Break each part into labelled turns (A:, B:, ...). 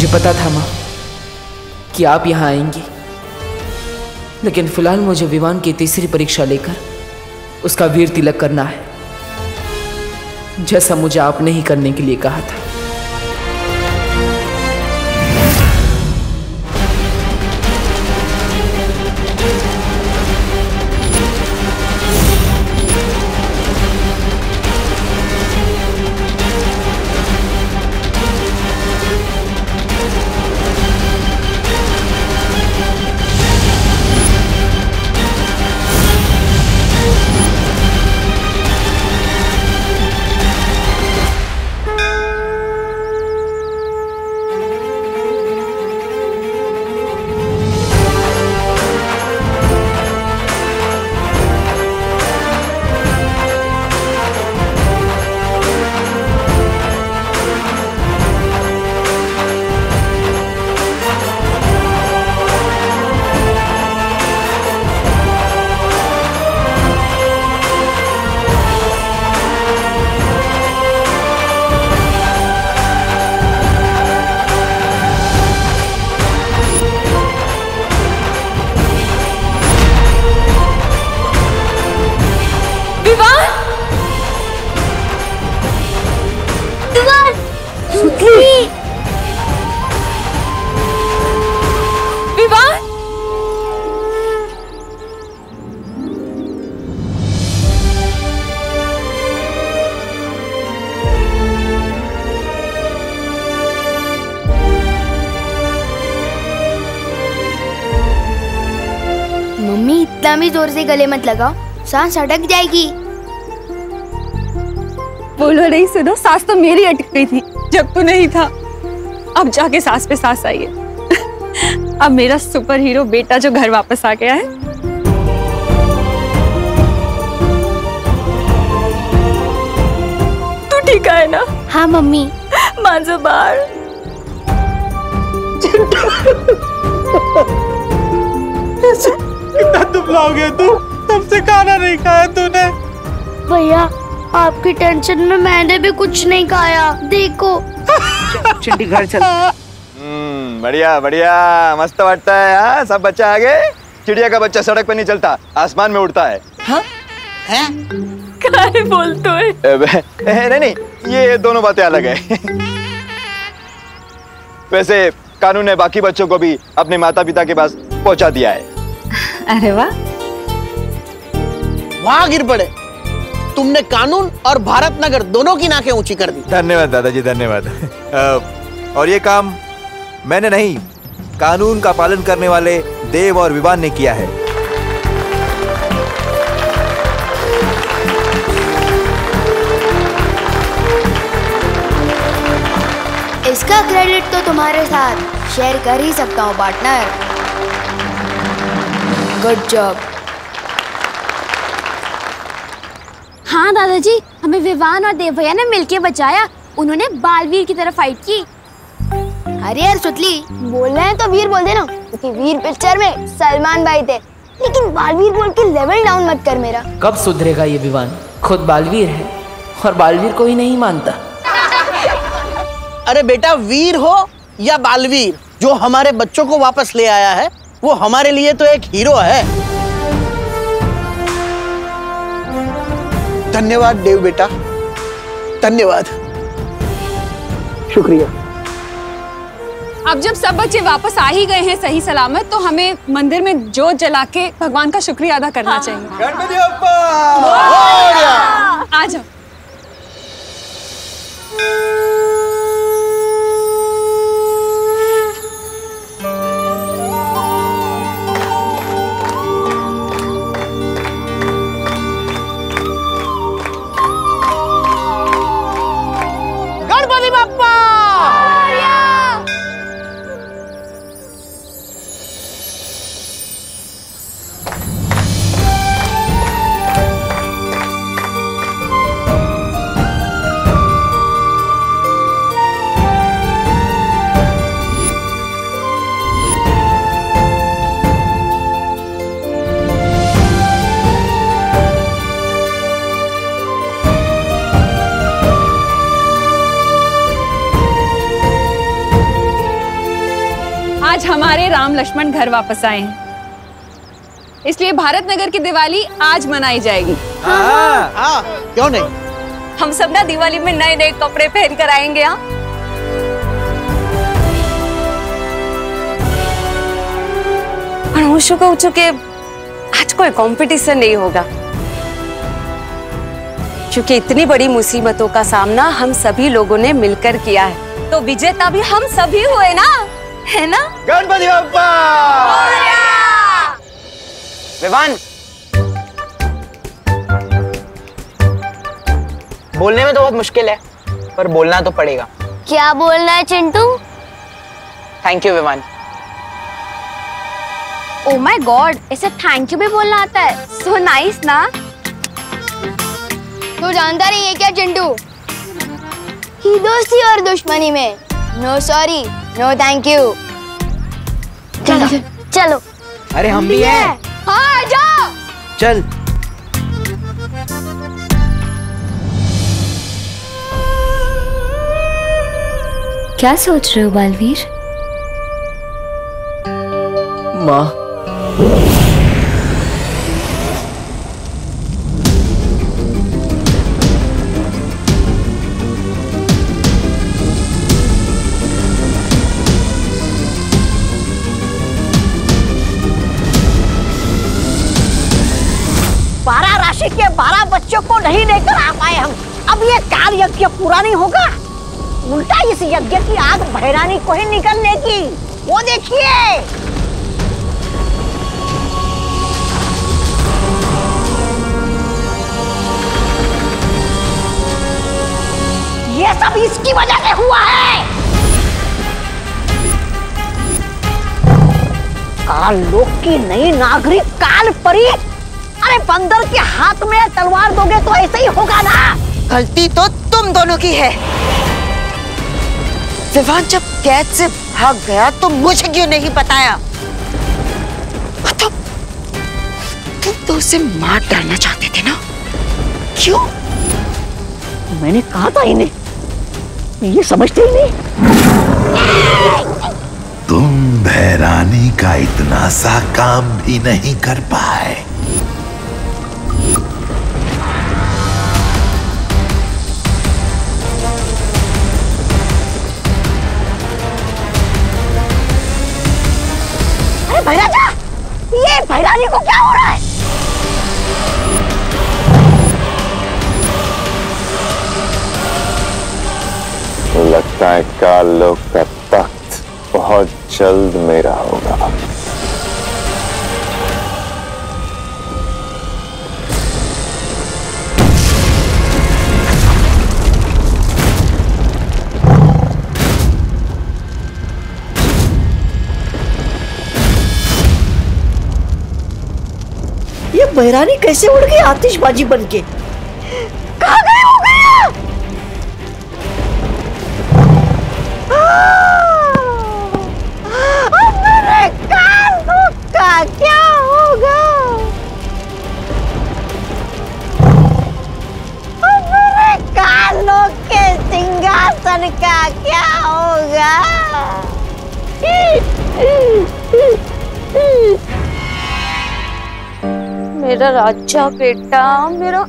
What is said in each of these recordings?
A: मुझे पता था माँ कि आप यहाँ आएंगी, लेकिन फिलहाल मुझे विमान की तीसरी परीक्षा लेकर उसका वीर तिलक करना है, जैसा मुझे आपने ही करने के लिए कहा था।
B: इतना भी जोर से गले मत लगाओ, सांस अटक जाएगी।
C: बोलो नहीं, सुनो, सांस तो मेरी अटक गई थी जब तू नहीं था। अब जाके सांस पे सांस आई है। अब मेरा सुपर हीरो बेटा जो घर वापस आ गया है। तू ठीक है ना?
B: हाँ मम्मी।
C: मांझो बाहर।
D: कितना दुबला हो गया तू, तब से खाना नहीं खाया तूने।
B: भैया आपकी टेंशन में मैंने भी कुछ नहीं खाया, देखो।
A: चिंटी घर चल।
E: बढ़िया बढ़िया, मस्त वाटता है। हाँ, सब बच्चा आ गए। चिड़िया का बच्चा सड़क पे नहीं चलता, आसमान में उड़ता है। हाँ?
C: क्या बोलते हो?
E: नहीं, ये दोनों बातें अलग है। वैसे कानून ने बाकी बच्चों को भी अपने माता पिता के पास पहुंचा दिया है।
C: अरे वाह,
F: वहां गिर पड़े। तुमने कानून और भारत नगर दोनों की नाकें ऊंची कर दी।
E: धन्यवाद दादाजी, धन्यवाद। और ये काम मैंने नहीं, कानून का पालन करने वाले देव और विवान ने किया है।
B: इसका क्रेडिट तो तुम्हारे साथ शेयर कर ही सकता हूँ पार्टनर। Good job.
G: हाँ दादाजी, हमें विवान और देव भैया ने मिलके बचाया। उन्होंने बालवीर की तरफ फाइट की।
B: अरे यार सुतली, बोल रहे हैं तो वीर बोल देना, क्योंकि वीर पिक्चर में सलमान भाई थे। लेकिन बालवीर बोल के लेवल डाउन मत कर मेरा।
A: कब सुधरेगा ये विवान? खुद बालवीर है और बालवीर को ही नहीं मानता।
F: अरे बेटा, वीर हो या बालवीर, जो हमारे बच्चों को वापस ले आया है वो हमारे लिए तो एक हीरो है। धन्यवाद देव बेटा, धन्यवाद। शुक्रिया।
C: अब जब सब बच्चे वापस आ ही गए हैं सही सलामत, तो हमें मंदिर में जोत जला के भगवान का शुक्रिया अदा करना चाहिए।
E: गणपति बप्पा!
C: आ जाओ।
F: गणपति बप्पा!
C: हमारे राम लक्ष्मण घर वापस आए हैं, इसलिए भारत नगर की दिवाली आज मनाई जाएगी।
F: हाँ, क्यों नहीं?
C: हम सब ना दिवाली में नए नए कपड़े पहन कर आएंगे। हाँ, और होशों को चुके आज कोई कंपटीशन नहीं होगा, क्योंकि इतनी बड़ी मुसीबतों का सामना हम सभी लोगों ने मिलकर किया है, तो विजेता भी हम सभी हुए ना, है ना?
F: गणपति बप्पा!
H: विवान, बोलने में तो बहुत मुश्किल है, पर बोलना तो पड़ेगा।
B: क्या बोलना है Chintu?
H: Thank you Vivaan.
G: Oh my god, ऐसे थैंक यू भी बोलना आता है? सो नाइस ना।
B: तू जानता नहीं है क्या चिंटू कि दोस्ती और दुश्मनी में no sorry no thank you. चलो चलो।
H: अरे हम भी हैं।
B: हाँ जाओ।
H: चल।
G: क्या सोच रहे हो बालवीर?
A: माँ,
I: बारह राशि के 12 बच्चों को नहीं लेकर आ पाए हम। अब ये काल यज्ञ पूरा नहीं होगा, उल्टा इस यज्ञ की आग भैरानी को ही निकलने की। वो देखिए, ये सब इसकी वजह से हुआ है। काल लोक की नई नागरिक काल परी। अरे बंदर के हाथ में तलवार दोगे तो ऐसे ही होगा ना।
J: गलती तो तुम दोनों की है। विवान जब कैद से भाग गया तो मुझे क्यों नहीं बताया? मतलब तुम तो उसे मार डालना चाहते थे ना? क्यों?
I: मैंने कहा था इन्हें, ये समझते ही नहीं।
K: तुम भैरानी का इतना सा काम भी नहीं कर पाए।
I: अरे भैराजा, ये भैरानी को क्या हो रहा है?
L: तो लगता है काल लोक का तख्त बहुत जल्द मेरा होगा।
I: ये भैरानी कैसे उड़ गई आतिशबाजी बनके? कहाँ गई हो गया? अब मेरे काल का क्या होगा? अब मेरे कालों के सिंहासन का क्या होगा?
C: मेरा राजा बेटा, मेरा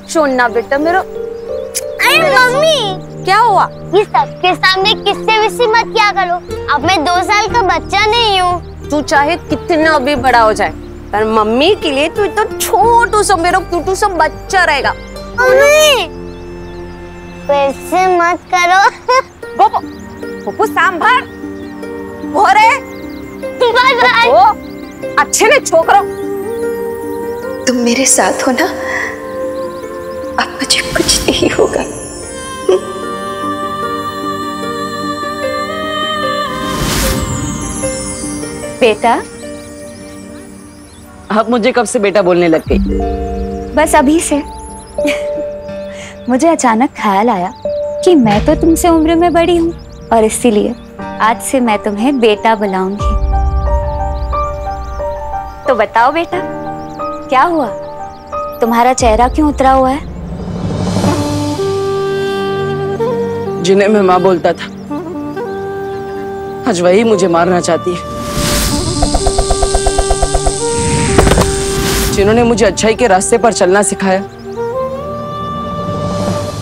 C: सोना बेटा, मेरा।
B: अरे मम्मी,
C: क्या हुआ?
B: ये सबके सामने किससे विस्सी मत किया करो। अब मैं 2 साल का बच्चा नहीं हूँ।
C: तू चाहे कितना भी बड़ा हो जाए, पर मम्मी के लिए तू तो छोटू सा मेरा क्यूटू सा बच्चा रहेगा।
B: मम्मी, वैसे मत करो।
C: बोपो, बोपो सांभर। भोरे।
B: Bye bye.
C: अच्छे ने छोकरो।
J: तुम मेरे साथ हो ना? अब मुझे कुछ नहीं होगा।
C: बेटा,
J: अब मुझे कब से बेटा बोलने लग गई?
G: बस अभी से। मुझे अचानक ख्याल आया कि मैं तो तुमसे उम्र में बड़ी हूँ, और इसीलिए आज से मैं तुम्हें बेटा बुलाऊंगी। तो बताओ बेटा, क्या हुआ? तुम्हारा चेहरा क्यों उतरा हुआ है?
J: जिन्हें मैं माँ बोलता था, आज वही मुझे मारना चाहती है।
M: जिन्होंने मुझे अच्छाई के रास्ते पर चलना सिखाया,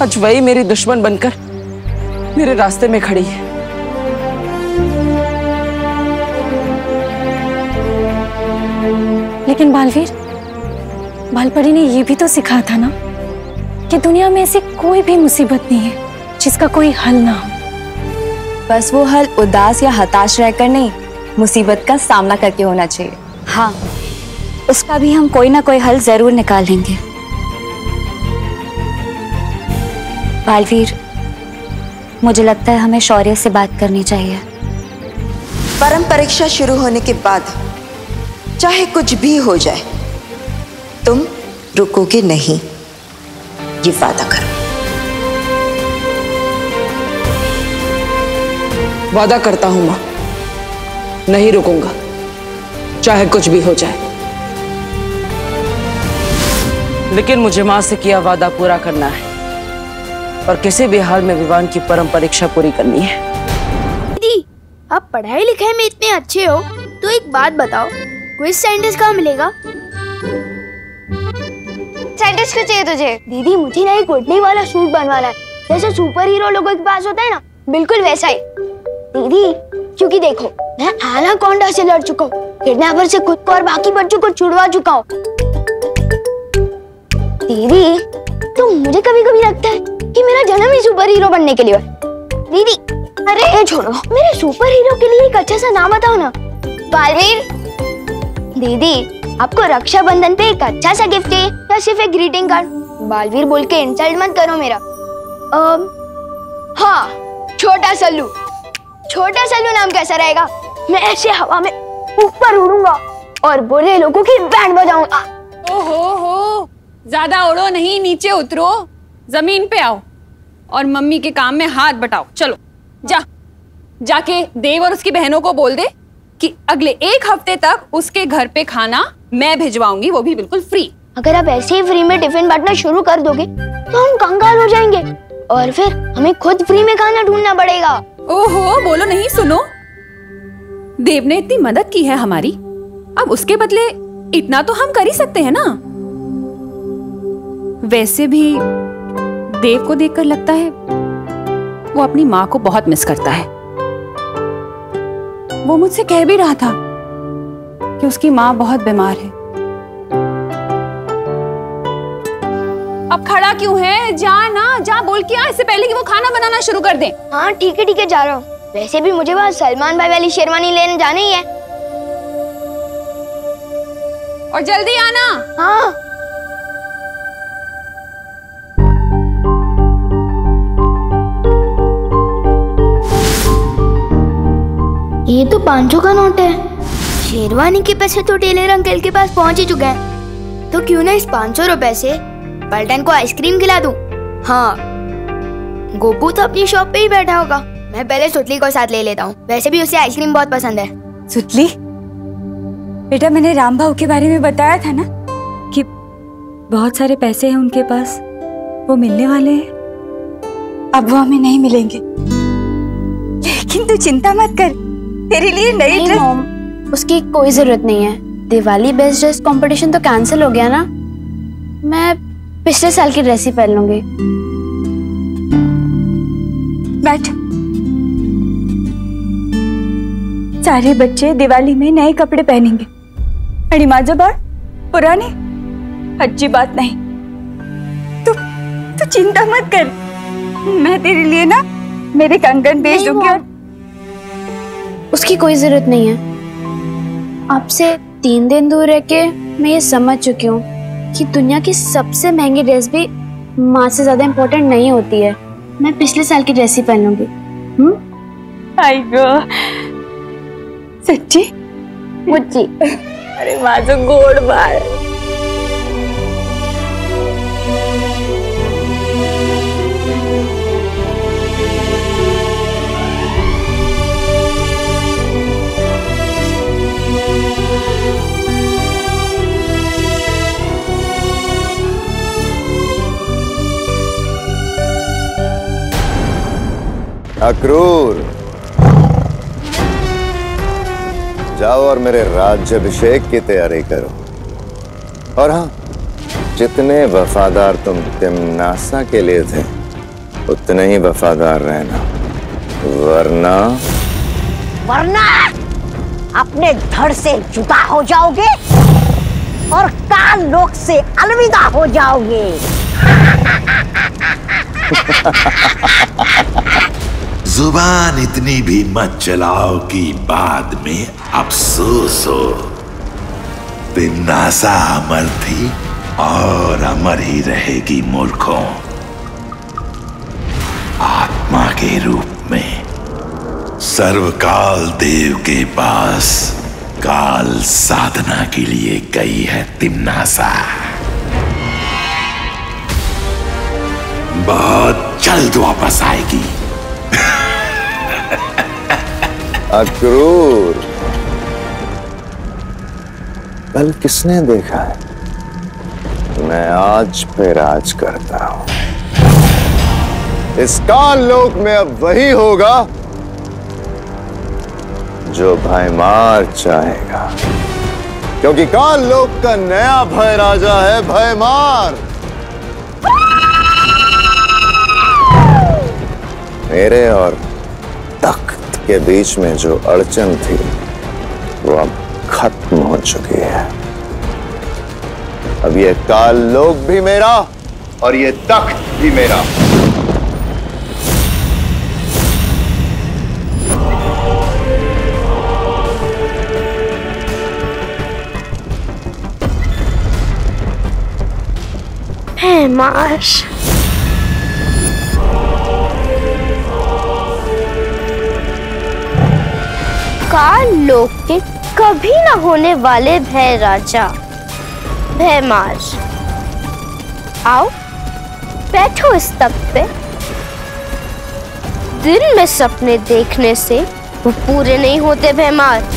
M: आज वही मेरी दुश्मन बनकर मेरे रास्ते में खड़ी है।
C: लेकिन बालवीर, बालपरी ने ये भी तो सिखाया था ना कि दुनिया में ऐसी कोई भी मुसीबत नहीं है जिसका कोई हल ना हो।
G: बस वो हल उदास या हताश रहकर नहीं, मुसीबत का सामना करके होना चाहिए। हाँ, उसका भी हम कोई ना कोई हल जरूर निकाल लेंगे। बालवीर, मुझे लगता है हमें शौर्य से बात करनी चाहिए।
J: परम परीक्षा शुरू होने के बाद चाहे कुछ भी हो जाए, तुम रुकोगे नहीं, ये वादा करो।
M: वादा करता हूं मां, नहीं रुकूंगा, चाहे कुछ भी हो जाए। लेकिन मुझे मां से किया वादा पूरा करना है और किसी भी हाल में विवान की परम परीक्षा पूरी करनी है।
B: दीदी, आप पढ़ाई लिखाई में इतने अच्छे हो तो एक बात बताओ, क्विज साइंटिस्ट कहाँ मिलेगा? साइंटिस्ट क्यों चाहिए तुझे? दीदी, मुझे ना एक उड़ने वाला सूट बनवाना है, जैसे सुपर हीरो लोगों के पास होता है ना, बिल्कुल वैसा ही। दीदी, क्योंकि देखो, मैं एनाकोंडा से लड़ चुका हूँ, किडनैपर से खुद को और बाकी बच्चों को छुड़वा चुका हूँ। दीदी, तो मुझे कभी कभी लगता है कि मेरा जन्म ही सुपर हीरो बनने के लिए है। दीदी, अरे छोड़ो, मेरे सुपर हीरो के लिए एक अच्छा सा नाम बताओ ना। बालवीर। दीदी, आपको रक्षाबंधन पे एक अच्छा सा गिफ्ट चाहिए या सिर्फ एक ग्रीटिंग कार्ड? बालवीर बोल के इंसल्ट मत करो मेरा। हाँ, छोटा सल्लू। छोटा सल्लू नाम कैसा रहेगा? मैं ऐसे हवा में ऊपर उड़ूंगा और बुरे लोगों की बैंड बजाऊंगा।
C: ओहो, ज्यादा उड़ो नहीं, नीचे उतरो, जमीन पे आओ और मम्मी के काम में हाथ बटाओ। चलो जाके देव और उसकी बहनों को बोल दे कि अगले 1 हफ्ते तक उसके घर पे खाना मैं भिजवाऊंगी, वो भी बिल्कुल फ्री।
B: अगर आप ऐसे ही फ्री में टिफिन बांटना शुरू कर दोगे तो हम कंगाल हो जाएंगे और फिर हमें खुद फ्री में खाना ढूंढना पड़ेगा।
C: ओहो, बोलो नहीं, सुनो, देव ने इतनी मदद की है हमारी, अब उसके बदले इतना तो हम कर ही सकते हैं ना। वैसे भी देव को देखकर लगता है वो अपनी माँ को बहुत मिस करता है। वो मुझसे कह भी रहा था कि उसकी माँ बहुत बीमार है। अब खड़ा क्यों है? जा बोल के आ, इससे पहले कि वो खाना बनाना शुरू कर दे।
B: हाँ ठीक है, जा रहा हूँ। वैसे भी मुझे वहाँ सलमान भाई वाली शेरवानी लेने जाना ही है।
C: और जल्दी आना।
B: हाँ। ये तो 500 का नोट है। शेरवानी के पैसे तो टेलर अंकल के पास पहुंच ही चुके हैं, तो क्यों ना इस 500 रुपए से पलटन को आइसक्रीम खिला दूं। हाँ, गोपू तो अपनी शॉप पे ही बैठा होगा, मैं पहले सुतली को साथ ले लेता हूँ, वैसे भी उसे आइसक्रीम बहुत पसंद है।
G: सुतली बेटा, मैंने राम भाऊ के बारे में बताया था ना कि बहुत सारे पैसे हैं उनके पास, वो मिलने वाले हैं। अब वो हमें नहीं मिलेंगे, लेकिन तू चिंता मत कर, तेरे लिए नई ड्रेस।
B: मॉम, उसकी कोई जरूरत नहीं है। दिवाली बेस्ट ड्रेस कंपटीशन तो कैंसिल हो गया ना, मैं पिछले साल की ड्रेस ही पहन लूंगी।
G: बैठ। सारे बच्चे दिवाली में नए कपड़े पहनेंगे, अड़ी माजबार पुराने, अच्छी बात नहीं। तू चिंता मत कर, मैं तेरे लिए ना मेरे कंगन भेज दूंगी। और
B: उसकी कोई जरूरत नहीं है। आपसे 3 दिन दूर रह के मैं ये समझ चुकी हूँ कि दुनिया की सबसे महंगी ड्रेस भी माँ से ज्यादा इम्पोर्टेंट नहीं होती है। मैं पिछले साल की ड्रेस ही पहन लूंगी।
G: आई गो, सच्ची
B: मुच्ची।
G: अरे माझं गोड बाळ।
L: अक्रूर, जाओ और मेरे राज्याभिषेक की तैयारी करो। और हाँ, जितने वफादार तुम तिम्नासा के लिए थे उतने ही वफादार रहना,
I: वरना अपने धड़ से जुदा हो जाओगे और काल लोक से अलविदा हो जाओगे।
K: जुबान इतनी भी मत चलाओ कि बाद में अफसोस हो। तिम्नासा अमर थी और अमर ही रहेगी मूर्खों। आत्मा के रूप में सर्वकाल देव के पास काल साधना के लिए गई है तिम्नासा। बहुत जल्द वापस आएगी।
L: अक्रूर, कल किसने देखा है? मैं आज पे राज करता हूं। इस काल लोक में अब वही होगा जो भयमार चाहेगा, क्योंकि काल लोक का नया भय राजा है भयमार। मेरे और तख्त के बीच में जो अड़चन थी वो अब खत्म हो चुकी है। अब ये काल लोक भी मेरा और ये तख्त भी मेरा।
B: माश काल लोक के कभी न होने वाले भय राजा भयमार, आओ बैठो इस तख्त पे। दिन में सपने देखने से वो पूरे नहीं होते भयमार।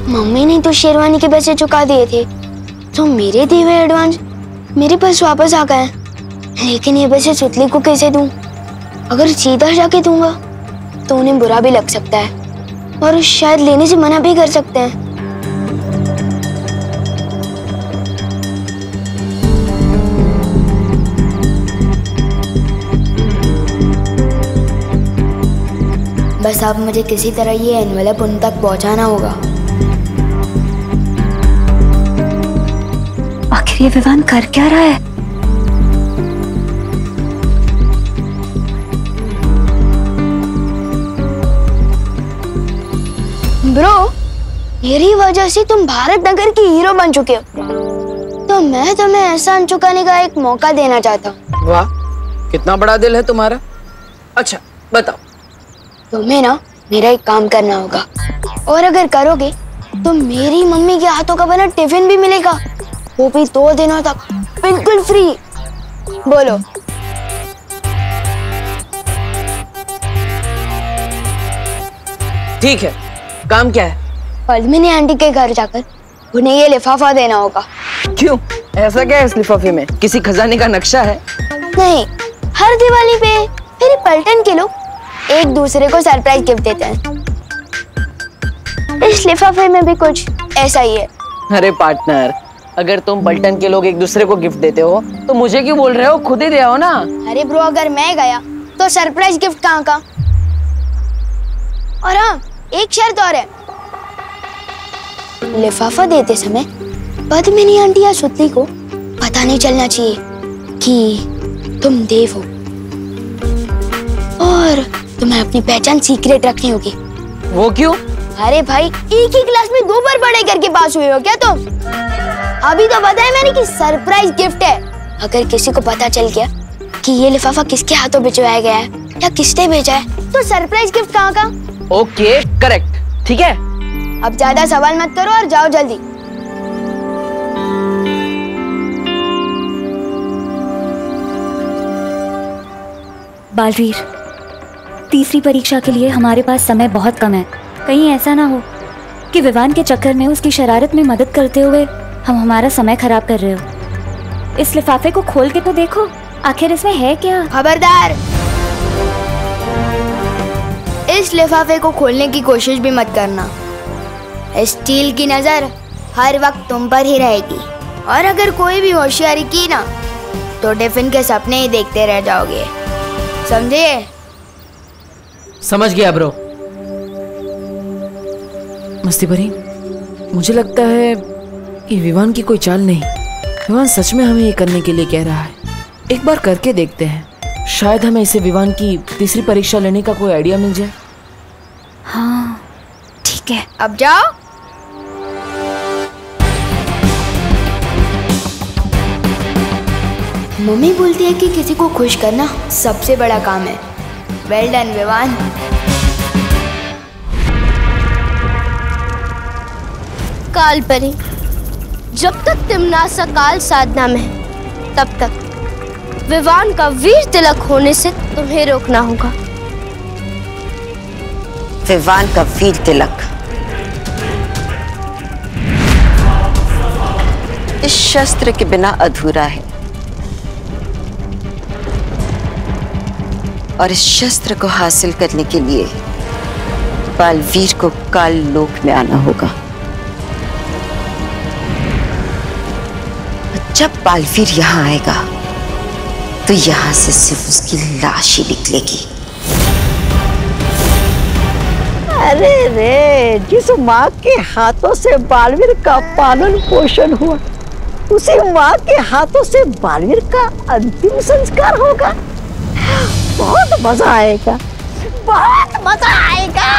B: मम्मी ने तो शेरवानी के पैसे चुका दिए थे, तो मेरे दिए हुए एडवांस मेरे पास वापस आ गए। लेकिन ये पैसे सुतली को कैसे दूं? अगर सीधा जाके दूंगा तो उन्हें बुरा भी लग सकता है और शायद लेने से मना भी कर सकते हैं। बस अब मुझे किसी तरह ये एनवेलप उन तक पहुंचाना होगा।
G: आखिर ये विवान कर क्या रहा है?
B: ब्रो, मेरी वजह से तुम भारत नगर की हीरो बन चुके हो, तो मैं तुम्हें एहसान चुकाने का एक मौका देना चाहता हूँ।
M: वाह, कितना बड़ा दिल है तुम्हारा। अच्छा बताओ।
B: तुम्हें ना मेरा एक काम करना होगा, और अगर करोगे तो मेरी मम्मी के हाथों का बना टिफिन भी मिलेगा, वो भी 2 दिनों तक बिल्कुल फ्री। बोलो।
M: ठीक है, काम क्या है?
B: पद्मिनी आंटी के घर जाकर उन्हें ये लिफाफा देना होगा।
M: क्यों, ऐसा क्या है इस लिफाफे में? किसी खजाने का नक्शा है?
B: नहीं, हर दिवाली पे मेरे पलटन के लोग एक दूसरे को सरप्राइज गिफ्ट देते हैं। इस लिफाफे में भी कुछ ऐसा ही है।
M: अरे पार्टनर, अगर तुम पलटन के लोग एक दूसरे को गिफ्ट देते हो तो मुझे क्यों बोल रहे हो? खुद ही दे आओ ना।
B: अरे ब्रो, अगर मैं गया तो सरप्राइज गिफ्ट कहाँ का? और हाँ, एक शर्त और है, लिफाफा देते समय पद्मिनी आंटी या सुतली को पता नहीं चलना चाहिए कि तुम देव हो, और तुम्हें अपनी पहचान सीक्रेट रखनी होगी।
M: वो क्यों?
B: अरे भाई, एक ही क्लास में 2 बार पढ़ाई करके पास हुए हो क्या तुम? अभी तो बताया मैंने कि सरप्राइज गिफ्ट है। अगर किसी को पता चल गया कि ये लिफाफा किसके हाथों भिजवाया गया है या किसने भेजा है, तो सरप्राइज गिफ्ट कहाँ का?
M: ओके, करेक्ट, ठीक है।
B: अब ज्यादा सवाल मत करो और जाओ जल्दी।
G: बालवीर, तीसरी परीक्षा के लिए हमारे पास समय बहुत कम है। कहीं ऐसा ना हो कि विवान के चक्कर में उसकी शरारत में मदद करते हुए हम हमारा समय खराब कर रहे हो। इस लिफाफे को खोल के तो देखो, आखिर इसमें है क्या?
B: खबरदार, इस लिफाफे को खोलने की कोशिश भी मत करना। स्टील की नजर हर वक्त तुम पर ही रहेगी, और अगर कोई भी होशियारी की ना तो टिफिन के सपने ही देखते रह जाओगे, समझे?
A: समझ गया ब्रो। मस्ती भरी, मुझे लगता है कि विवान की कोई चाल नहीं। विवान सच में हमें ये करने के लिए कह रहा है। एक बार करके देखते हैं, शायद हमें इसे विवान की तीसरी परीक्षा लेने का कोई आइडिया मिल जाए।
B: हाँ ठीक है, अब जाओ। मम्मी बोलती है कि किसी को खुश करना सबसे बड़ा काम है। Well done Vivaan.
N: काल परी, जब तक तिम्नासा काल साधना में है तब तक विवान का वीर तिलक होने से तुम्हें रोकना होगा।
J: विवान का वीर तिलक इस शस्त्र के बिना अधूरा है, और इस शस्त्र को हासिल करने के लिए बालवीर को काल लोक में आना होगा। जब बालवीर यहाँ आएगा तो यहाँ से सिर्फ उसकी लाश ही निकलेगी।
I: अरे रे, जिस माँ के हाथों से बालवीर का पालन पोषण हुआ, उसी माँ के हाथों से बालवीर का अंतिम संस्कार होगा। बहुत मजा आएगा, बहुत मजा आएगा।